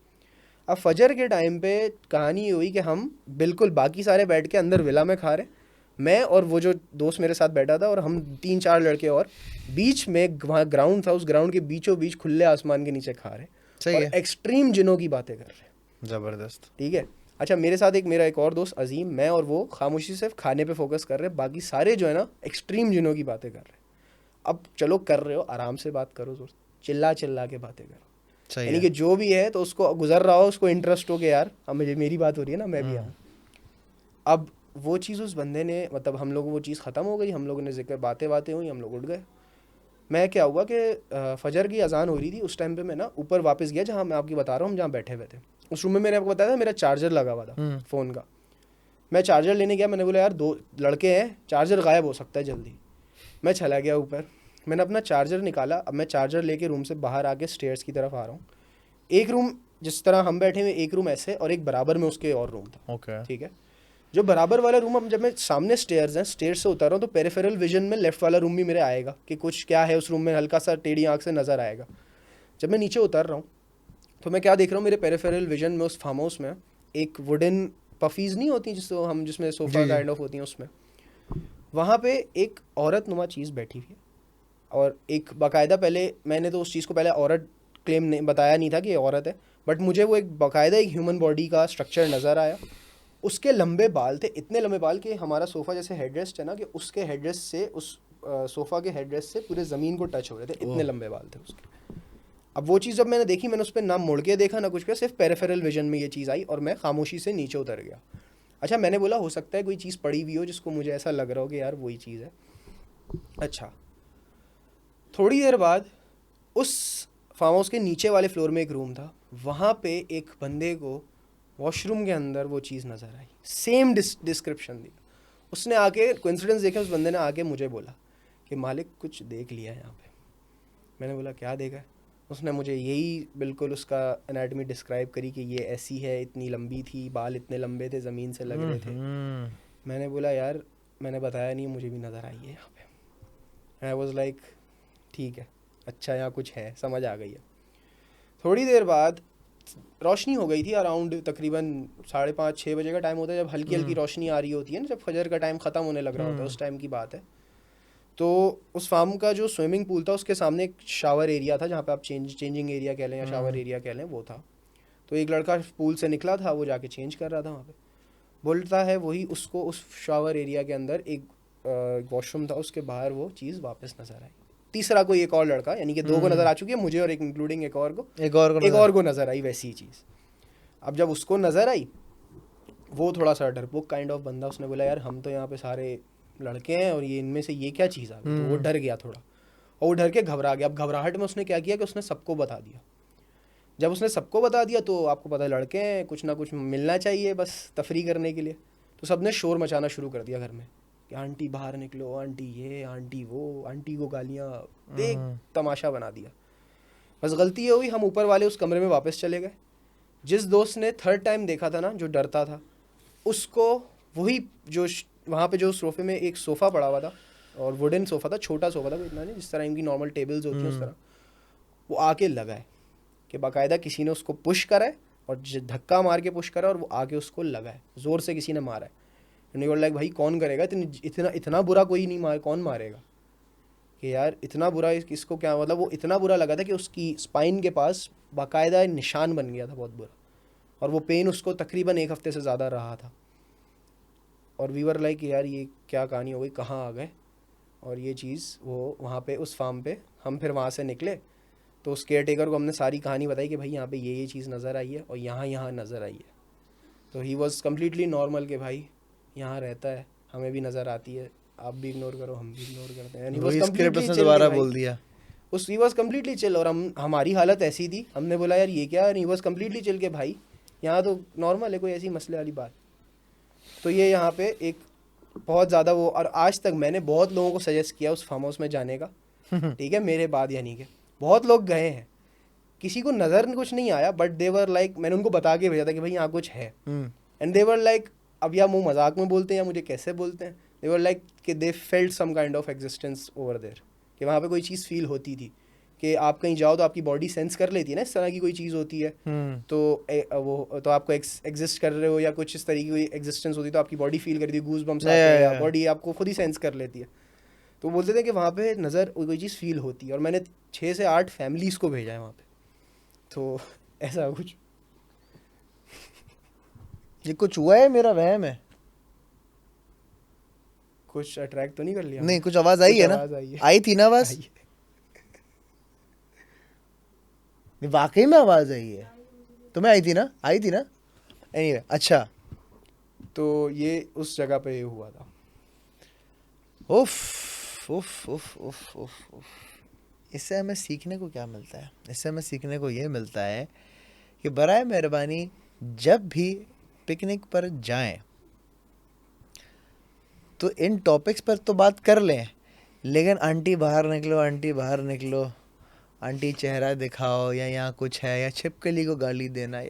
अब फजर के टाइम पे कहानी हुई कि हम बिल्कुल बाकी सारे बैठ के अंदर विला में खा रहे, मैं और वो जो दोस्त मेरे साथ बैठा था, और हम 3-4 लड़के, और बीच में वहाँ ग्राउंड था, उस ग्राउंड के बीचों बीच खुले आसमान के नीचे खा रहे, सही और है। एक्सट्रीम जिनों की बातें कर रहे। ज़बरदस्त। ठीक है। अच्छा, मेरे साथ मेरा एक और दोस्त अजीम, मैं और वो खामोशी से खाने पे फोकस कर रहे, बाकी सारे जो है ना एक्सट्रीम जिनों की बातें कर रहे। अब चलो कर रहे हो, आराम से बात करो दोस्त, चिल्ला चिल्ला के बातें करो, यानी कि जो भी है तो उसको गुजर रहा हो, उसको इंटरेस्ट हो के यार अब मेरी बात हो रही है ना, मैं भी आऊँ। अब वो चीज़ उस बंदे ने, मतलब हम लोग, वो चीज़ ख़त्म हो गई, हम लोगों ने जिक्र, बातें हुई, हम लोग उठ गए। मैं क्या हुआ कि फजर की अजान हो रही थी उस टाइम पे, मैं ना ऊपर वापस गया, जहाँ मैं आपकी बता रहा हूँ, हम जहाँ बैठे हुए थे उस रूम में। मैंने आपको बताया था मेरा चार्जर लगा हुआ था फ़ोन का। मैं चार्जर लेने गया, मैंने बोला यार 2 लड़के हैं, चार्जर गायब हो सकता है जल्दी। मैं चला गया ऊपर, मैंने अपना चार्जर निकाला। अब मैं चार्जर लेके रूम से बाहर आके स्टेयर्स की तरफ आ रहा हूँ। एक रूम जिस तरह हम बैठे हुए, एक रूम ऐसे और एक बराबर में उसके और रूम था। ओके। ठीक है, जो बराबर वाला रूम, अब जब मैं सामने स्टेयर्स हैं, स्टेयर्स से उतर रहा हूँ तो पेरिफेरल विजन में लेफ्ट वाला रूम भी मेरे आएगा कि कुछ क्या है उस रूम में, हल्का सा टेढ़ी आंख से नज़र आएगा। जब मैं नीचे उतर रहा हूँ तो मैं क्या देख रहा हूँ, मेरे पेरिफेरल विजन में उस फार्म हाउस में एक वुडन पफीज़ नहीं होती जिसको हम, जिसमें सोफ़ा जी। काइंड ऑफ होती हैं, उसमें वहाँ पे एक औरत नुमा चीज़ बैठी हुई है। और एक बाकायदा, पहले मैंने तो उस चीज़ को पहले औरत क्लेम नहीं बताया नहीं था कि ये औरत है, बट मुझे वो एक बाकायदा एक ह्यूमन बॉडी का स्ट्रक्चर नज़र आया। उसके लंबे बाल थे, इतने लंबे बाल कि हमारा सोफ़ा जैसे हेडरेस्ट है ना, कि उसके हेडरेस्ट से उस सोफ़ा के हेडरेस्ट से पूरे ज़मीन को टच हो रहे थे, इतने लंबे बाल थे उसके। अब वो चीज़ जब मैंने देखी, मैंने उस पर ना मुड़ के देखा ना कुछ किया, सिर्फ पेरिफेरल विजन में ये चीज़ आई और मैं खामोशी से नीचे उतर गया। अच्छा, मैंने बोला हो सकता है कोई चीज़ पड़ी हुई हो जिसको मुझे ऐसा लग रहा हो कि यार वही चीज़ है। अच्छा, थोड़ी देर बाद उस फार्म हाउस के नीचे वाले फ्लोर में एक रूम था, वहाँ पे एक बंदे को वॉशरूम के अंदर वो चीज़ नज़र आई, सेम डिस्क्रिप्शन दी। उसने आके कोइंसिडेंस देखे, उस बंदे ने आके मुझे बोला कि मालिक कुछ देख लिया है यहाँ पे। मैंने बोला क्या देखा है? उसने मुझे यही बिल्कुल उसका एनाटमी डिस्क्राइब करी कि ये ऐसी है, इतनी लंबी थी, बाल इतने लंबे थे, ज़मीन से लग रहे थे। मैंने बोला यार मैंने बताया नहीं, मुझे भी नज़र आई है यहाँ पे। आई वॉज लाइक ठीक है, अच्छा यहाँ कुछ है, समझ आ गई है। थोड़ी देर बाद रोशनी हो गई थी, अराउंड तकरीबन 5:30-6 बजे का टाइम होता है, जब हल्की हल्की रोशनी आ रही होती है ना, जब फजर का टाइम ख़त्म होने लग रहा होता है, उस टाइम की बात है। तो उस फार्म का जो स्विमिंग पूल था उसके सामने एक शावर एरिया था, जहाँ पे आप चेंजिंग एरिया कह लें या शावर एरिया कह लें, वो था। तो एक लड़का पूल से निकला था, वो जाके चेंज कर रहा था वहाँ पे। बोलता है वही उसको उस शावर एरिया के अंदर एक वॉशरूम था, उसके बाहर वो चीज़ वापस नज़र आई। तीसरा कोई एक और लड़का, यानी कि 2 को नज़र आ चुकी है, मुझे और एक इंक्लूडिंग एक और को नज़र आई वैसी चीज़। अब जब उसको नज़र आई, वो थोड़ा सा डरपोक काइंड ऑफ बंदा, उसने बोला यार हम तो यहाँ पे सारे लड़के हैं और ये इनमें से ये क्या चीज़ आ गई। तो वो डर गया थोड़ा और वो डर के घबरा गया। अब घबराहट में उसने क्या किया कि उसने सबको बता दिया। जब उसने सबको बता दिया तो आपको पता है लड़के हैं, कुछ ना कुछ मिलना चाहिए बस तफरी करने के लिए। तो सबने शोर मचाना शुरू कर दिया घर में कि आंटी बाहर निकलो, आंटी ये, आंटी वो, आंटी को गालियाँ, एक तमाशा बना दिया। बस गलती ये हुई, हम ऊपर वाले उस कमरे में वापस चले गए। जिस दोस्त ने थर्ड टाइम देखा था ना, जो डरता था, उसको वही जो वहाँ पे जो सोफ़े में एक सोफ़ा पड़ा हुआ था और वुडन सोफ़ा था, छोटा सोफ़ा था, कोई इतना नहीं, जिस तरह इनकी नॉर्मल टेबल्स होती हैं उस तरह, वो आके लगा है कि बाकायदा किसी ने उसको पुश करा है और धक्का मार के पुश करा और वो आके उसको लगा है, ज़ोर से किसी ने मारा है। यूर लाइक भाई कौन करेगा, इतना इतना बुरा कोई नहीं कौन मारेगा कि यार इतना बुरा इसको क्या मतलब। वो इतना बुरा लगा था कि उसकी स्पाइन के पास बाकायदा निशान बन गया था बहुत बुरा, और वो पेन उसको तकरीबन 1 हफ्ते से ज़्यादा रहा था। और वी वर लाइक यार ये क्या कहानी हो गई, कहाँ आ गए। और ये चीज़ वो वहाँ पे उस फार्म पे हम फिर वहाँ से निकले तो उस केयर टेकर को हमने सारी कहानी बताई कि भाई यहाँ पे ये चीज़ नज़र आई है और यहाँ नज़र आई है। तो ही वॉज कम्प्लीटली नॉर्मल कि भाई यहाँ रहता है, हमें भी नज़र आती है, आप भी इग्नोर करो, हम भी इग्नोर करते हैं। वही स्क्रिप्ट उसने दोबारा बोल दिया। He was completely chill. और हमारी हालत ऐसी थी, हमने बोला यार ये क्या, ही वॉज कम्प्लीटली चिल के भाई यहाँ तो नॉर्मल है, कोई ऐसी मसले वाली बात। तो ये यहाँ पे एक बहुत ज़्यादा वो, और आज तक मैंने बहुत लोगों को सजेस्ट किया उस फार्म हाउस में जाने का, ठीक है, मेरे बाद यानी कि बहुत लोग गए हैं, किसी को नज़र कुछ नहीं आया, बट दे वर लाइक, मैंने उनको बता के भेजा था कि भाई यहाँ कुछ है, एंड दे वर लाइक, अब या मुँह मजाक में बोलते हैं या मुझे कैसे बोलते हैं, दे वर लाइक कि they felt some kind of existence over there, कि वहाँ पे कोई चीज़ फील होती थी कि आप कहीं जाओ तो आपकी बॉडी सेंस कर लेती है ना, इस तरह की कोई चीज़ होती है। तो वो तो आपको एग्जिस्ट कर रहे हो या कुछ इस तरीके की एग्जिस्टेंस होती है तो आपकी बॉडी फील करती है, गूज बम्स आते हैं या बॉडी आपको खुद ही सेंस कर लेती है। तो बोलते थे कि वहाँ पे नज़र कोई चीज़ फील होती है, और मैंने 6 से 8 फैमिलीज़ को भेजा है वहाँ पे। तो ऐसा कुछ ये कुछ हुआ है, मेरा वहम है, कुछ अट्रैक्ट तो नहीं कर लिया? नहीं, कुछ आवाज़ आई है ना, आई थी ना बस, वाकई में आवाज़ आई है, तुम्हें आई थी ना, एनीवे अच्छा। तो ये उस जगह पे ये हुआ था। उफ उफ उफ उफ उफ उफ। इससे हमें सीखने को क्या मिलता है? इससे हमें सीखने को ये मिलता है कि बराए मेहरबानी जब भी पिकनिक पर जाएं तो इन टॉपिक्स पर तो बात कर लें, लेकिन आंटी बाहर निकलो, आंटी बाहर निकलो, आंटी चेहरा दिखाओ या यहाँ कुछ है, या छिपकली को गाली देना,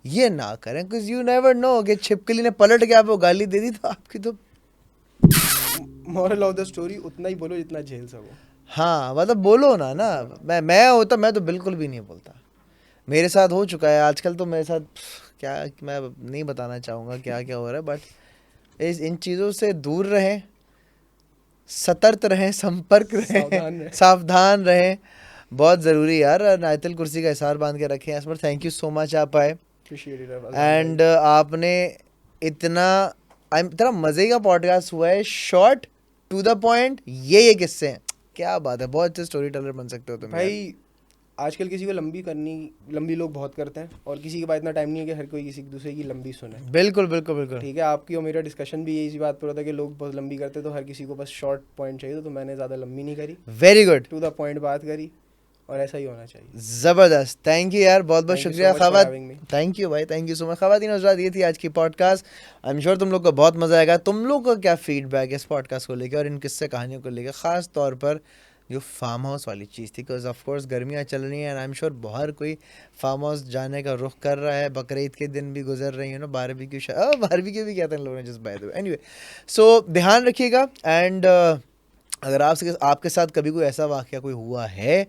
ये ना करें, बिकॉज यू नेवर नो कि छिपकली ने पलट के आपको गाली दे दी तो आपकी तो मॉरल ऑफ द स्टोरी उतना ही बोलो जितना झेल सको। हाँ मतलब बोलो ना मैं होता मैं तो बिल्कुल भी नहीं बोलता। मेरे साथ हो चुका है आजकल, तो मेरे साथ क्या, मैं नहीं बताना चाहूँगा क्या क्या हो रहा है, बट इन चीज़ों से दूर रहें, सतर्क रहें, संपर्क सावधान रहें, रहें। सावधान रहें, बहुत ज़रूरी यार। नायतल कुर्सी का हिसार बांध के रखें। एस पर थैंक यू सो मच आप आए, Appreciate it, Abbas. एंड आपने इतना मज़े का पॉडकास्ट हुआ है, शॉर्ट टू द पॉइंट, ये किस्से हैं, क्या बात है, बहुत अच्छे स्टोरी टेलर बन सकते हो तुम यार। भाई आजकल किसी को लंबी लोग बहुत करते हैं, और किसी के पास इतना टाइम नहीं है कि हर कोई किसी दूसरे की लंबी सुने। बिल्कुल बिल्कुल बिल्कुल। ठीक है, आपकी और मेरा डिस्कशन भी इसी बात पर होता है कि लोग बहुत लंबी करते तो हर किसी को बस शॉर्ट पॉइंट चाहिए, तो मैंने ज़्यादा लंबी नहीं करी, very good, to the point बात करी, और ऐसा ही होना चाहिए। ज़बरदस्त, थैंक यू यार, बहुत बहुत Thank you so शुक्रिया much for खवात, having me. Thank you भाई, थैंक यू सो मच। खवातीन हज़रात, ये थी आज की पॉडकास्ट। आई एम श्योर तुम लोग को बहुत मज़ा आएगा। तुम लोग का क्या फीडबैक है इस पॉडकास्ट को लेकर और इन किस्से कहानियों को लेकर, ख़ास तौर पर जो फार्म हाउस वाली चीज़ थी, बिकॉज ऑफ कोर्स गर्मियाँ चल रही हैं एंड आई एम श्योर बाहर कोई फार्म हाउस जाने का रुख कर रहा है। बकरीद के दिन भी गुजर रही है ना, बारबेक्यू भी कहते हैं लोगों ने, just by the way. Anyway, so ध्यान रखिएगा, एंड अगर आपके साथ कभी कोई ऐसा वाक़या कोई हुआ है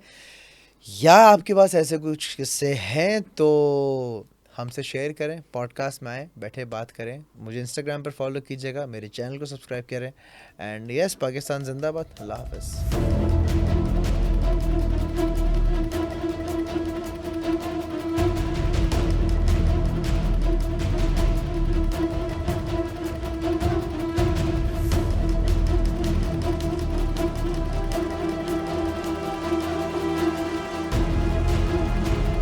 या आपके पास ऐसे कुछ किस्से हैं तो हमसे शेयर करें, पॉडकास्ट में आए, बैठे बात करें। मुझे इंस्टाग्राम पर फॉलो कीजिएगा, मेरे चैनल को सब्सक्राइब करें, एंड यस, पाकिस्तान जिंदाबाद। अल्लाह हाफ़िज़।